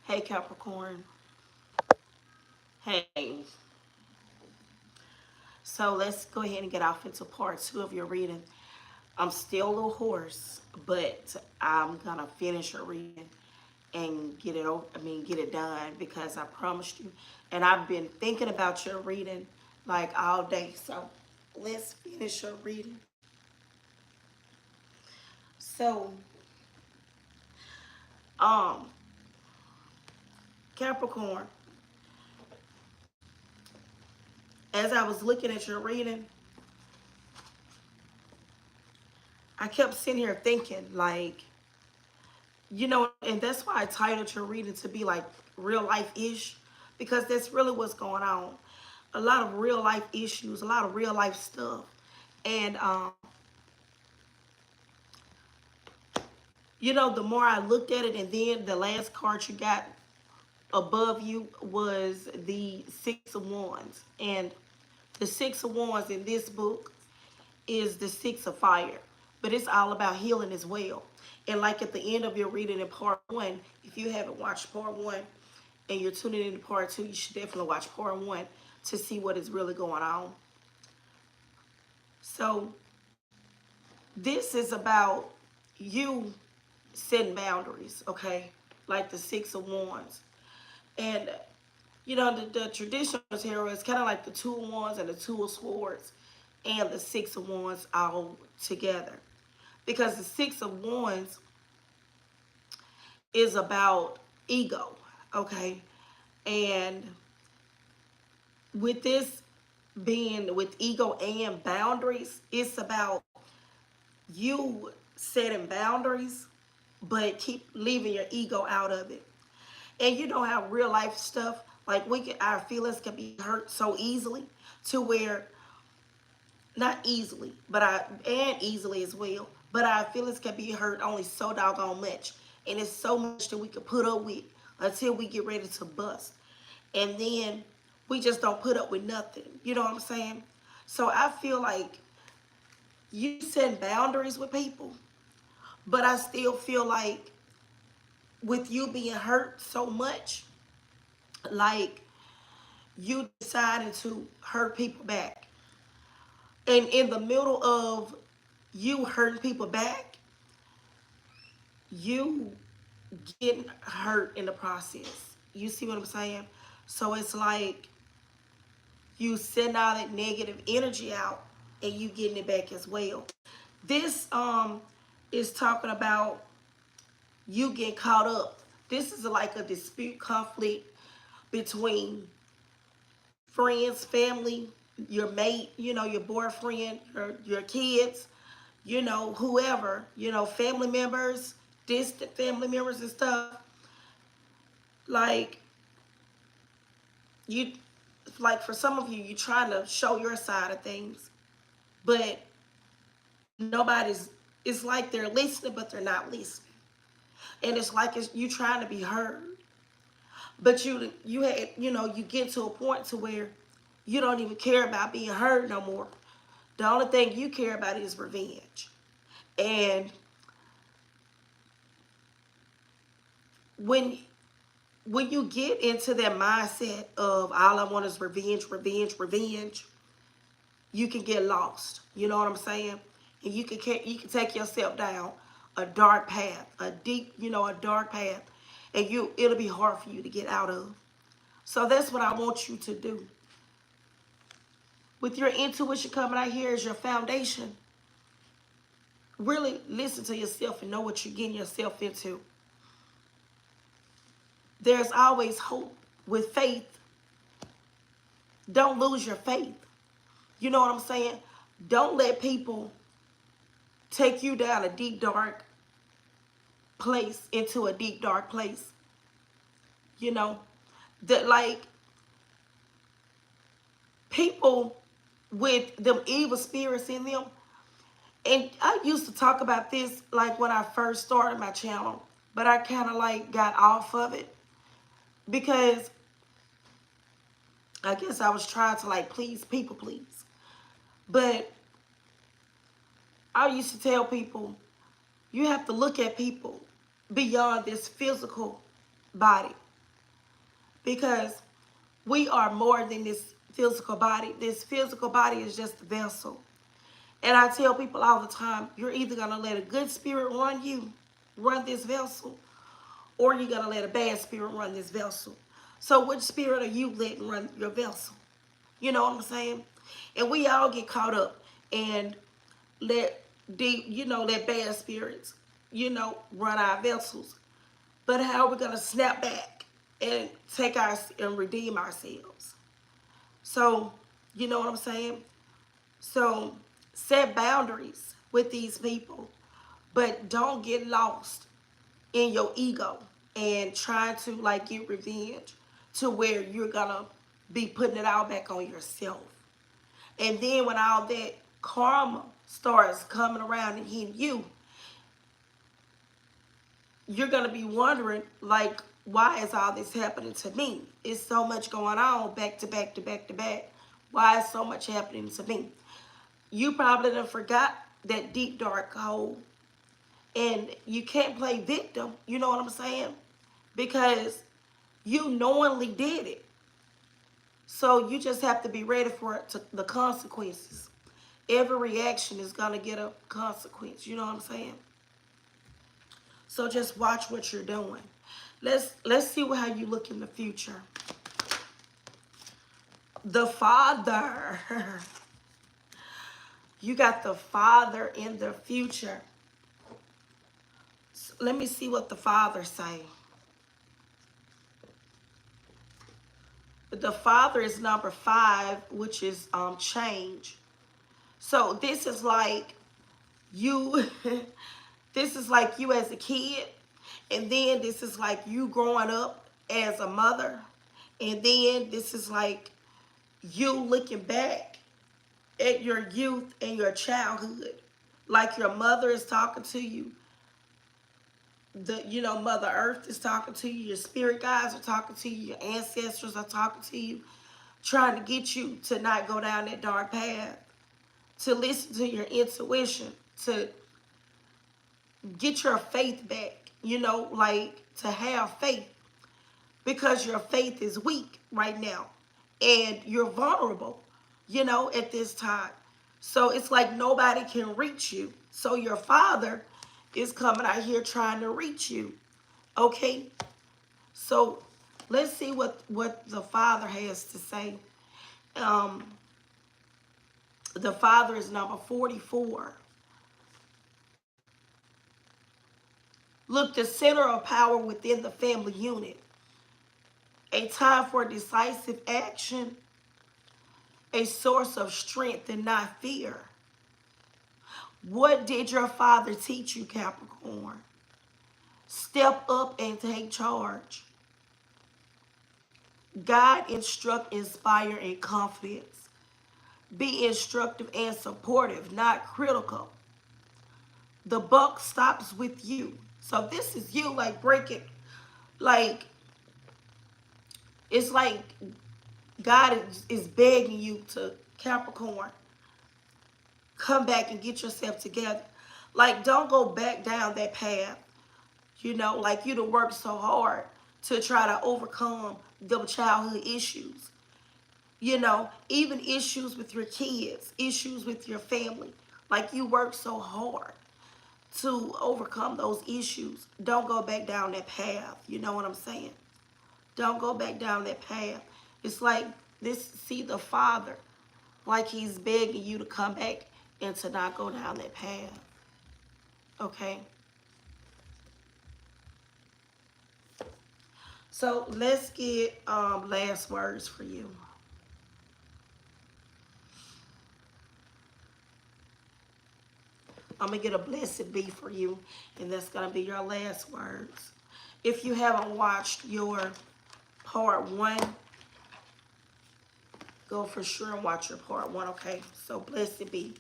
Hey Capricorn. Hey. So let's go ahead and get off into part two of your reading. I'm still a little hoarse, but I'm gonna finish your reading and get it over. Get it done because I promised you. And I've been thinking about your reading like all day. So let's finish your reading. So, um, Capricorn, as I was looking at your reading, I kept sitting here thinking, like, and that's why I titled your reading to be like real life ish, because that's really what's going on. A lot of real life issues, a lot of real life stuff. And, the more I looked at it, and then the last card you got above you was the Six of Wands. And the Six of Wands in this book is the Six of Fire, but it's all about healing as well. And like at the end of your reading in part one, if you haven't watched part one and you're tuning into part two, you should definitely watch part one to see what is really going on. So this is about you setting boundaries, okay? Like the Six of Wands. And the traditional tarot is kind of like the Two of Wands and the Two of Swords and the Six of Wands all together. Because the Six of Wands is about ego, okay? And with this being with ego and boundaries, it's about you setting boundaries, but keep leaving your ego out of it. And you know how real life stuff, like our feelings can be hurt so easily to where, not easily, and easily as well, but our feelings can be hurt only so doggone much. And it's so much that we can put up with until we get ready to bust. And then we just don't put up with nothing. You know what I'm saying? So I feel like you set boundaries with people, but I still feel like with you being hurt so much, like you decided to hurt people back. And in the middle of you hurting people back, you getting hurt in the process. You see what I'm saying? So it's like you send all that negative energy out and you getting it back as well. This is talking about you getting caught up. This is like a dispute conflict between friends, family, your mate, your boyfriend, your kids, whoever, family members, distant family members and stuff. Like you, like for some of you, you're trying to show your side of things, but nobody's. It's like they're listening, but they're not listening, and it's like you trying to be heard, but you get to a point to where you don't even care about being heard no more. The only thing you care about is revenge. And when when you get into that mindset of all I want is revenge, revenge, revenge, you can get lost. You know what I'm saying? And you can take yourself down a dark path, a deep, a dark path, and it'll be hard for you to get out of. So that's what I want you to do. With your intuition coming out here as your foundation, really listen to yourself and know what you're getting yourself into. There's always hope with faith. Don't lose your faith. You know what I'm saying? Don't let people take you down a deep, dark place, into a deep, dark place. You know, that like people with them evil spirits in them. And I used to talk about this like when I first started my channel, but I kind of like got off of it because I guess I was trying to like please people, please. But I used to tell people, you have to look at people beyond this physical body. because we are more than this physical body. This physical body is just a vessel. And I tell people all the time, you're either going to let a good spirit run you, run this vessel, or you're going to let a bad spirit run this vessel. So which spirit are you letting run your vessel? You know what I'm saying? And we all get caught up and let let bad spirits, run our vessels. But how are we gonna snap back and and redeem ourselves? So, you know what I'm saying? So set boundaries with these people, but don't get lost in your ego and trying to like get revenge to where you're gonna be putting it all back on yourself. And then when all that karma starts coming around and hitting you, you're going to be wondering, like, why is all this happening to me? It's so much going on back to back to back to back. Why is so much happening to me? You probably done forgot that deep, dark hole. And you can't play victim, you know what I'm saying? Because you knowingly did it. So you just have to be ready for the consequences. Every reaction is going to get a consequence, you know what I'm saying? So just watch what you're doing. Let's see how you look in the future. The Father. You got the Father in the future. So let me see what the Father say. The Father is number 5, which is change. So this is like you. This is like you as a kid, and then this is like you growing up as a mother, and then this is like you looking back at your youth and your childhood, like your mother is talking to you, Mother Earth is talking to you, your spirit guides are talking to you, your ancestors are talking to you, trying to get you to not go down that dark path, to listen to your intuition, to get your faith back, like to have faith, because your faith is weak right now and you're vulnerable, at this time. So it's like nobody can reach you. So your Father is coming out here trying to reach you. Okay? So let's see what the Father has to say. Um, the Father is number 44. Look, the center of power within the family unit. A time for decisive action, a source of strength and not fear. What did your Father teach you, Capricorn? Step up and take charge. Guide, instruct, inspire, and confidence. Be instructive and supportive, not critical. The buck stops with you. So this is you, like, break it. Like, it's like God is begging you to, Capricorn, come back and get yourself together. Like, don't go back down that path. Like you to work so hard to try to overcome the childhood issues. Even issues with your kids, issues with your family. Like you work so hard to overcome those issues. Don't go back down that path. You know what I'm saying? Don't go back down that path. It's like this, see the Father, like he's begging you to come back and to not go down that path. Okay? So let's get last words for you. I'm going to get a blessed be for you, and that's going to be your last words. If you haven't watched your part 1, go for sure and watch your part 1, okay? So blessed be.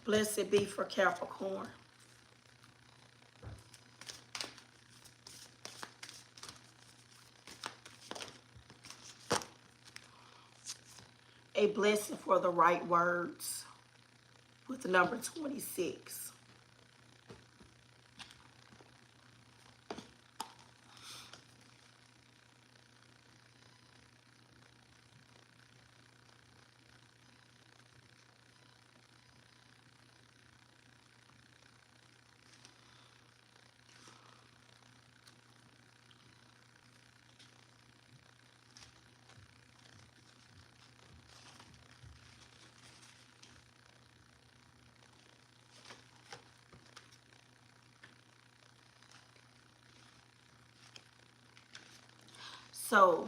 Blessed be for Capricorn. A blessing for the right words. with the number 26. So,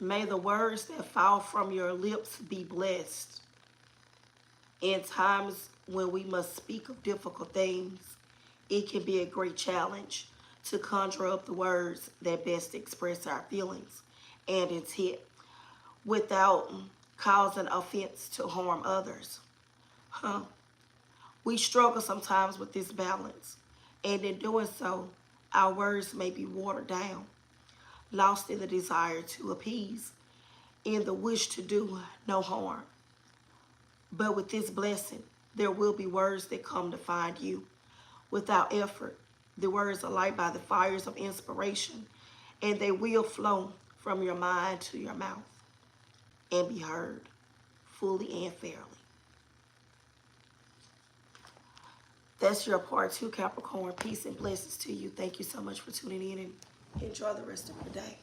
may the words that fall from your lips be blessed. In times when we must speak of difficult things, it can be a great challenge to conjure up the words that best express our feelings and intent without causing offense to harm others. Huh? We struggle sometimes with this balance, and in doing so, our words may be watered down, lost in the desire to appease, in the wish to do no harm. But with this blessing, there will be words that come to find you without effort. The words are light by the fires of inspiration, and they will flow from your mind to your mouth and be heard fully and fairly. That's your part two, Capricorn. Peace and blessings to you. Thank you so much for tuning in and enjoy the rest of your day.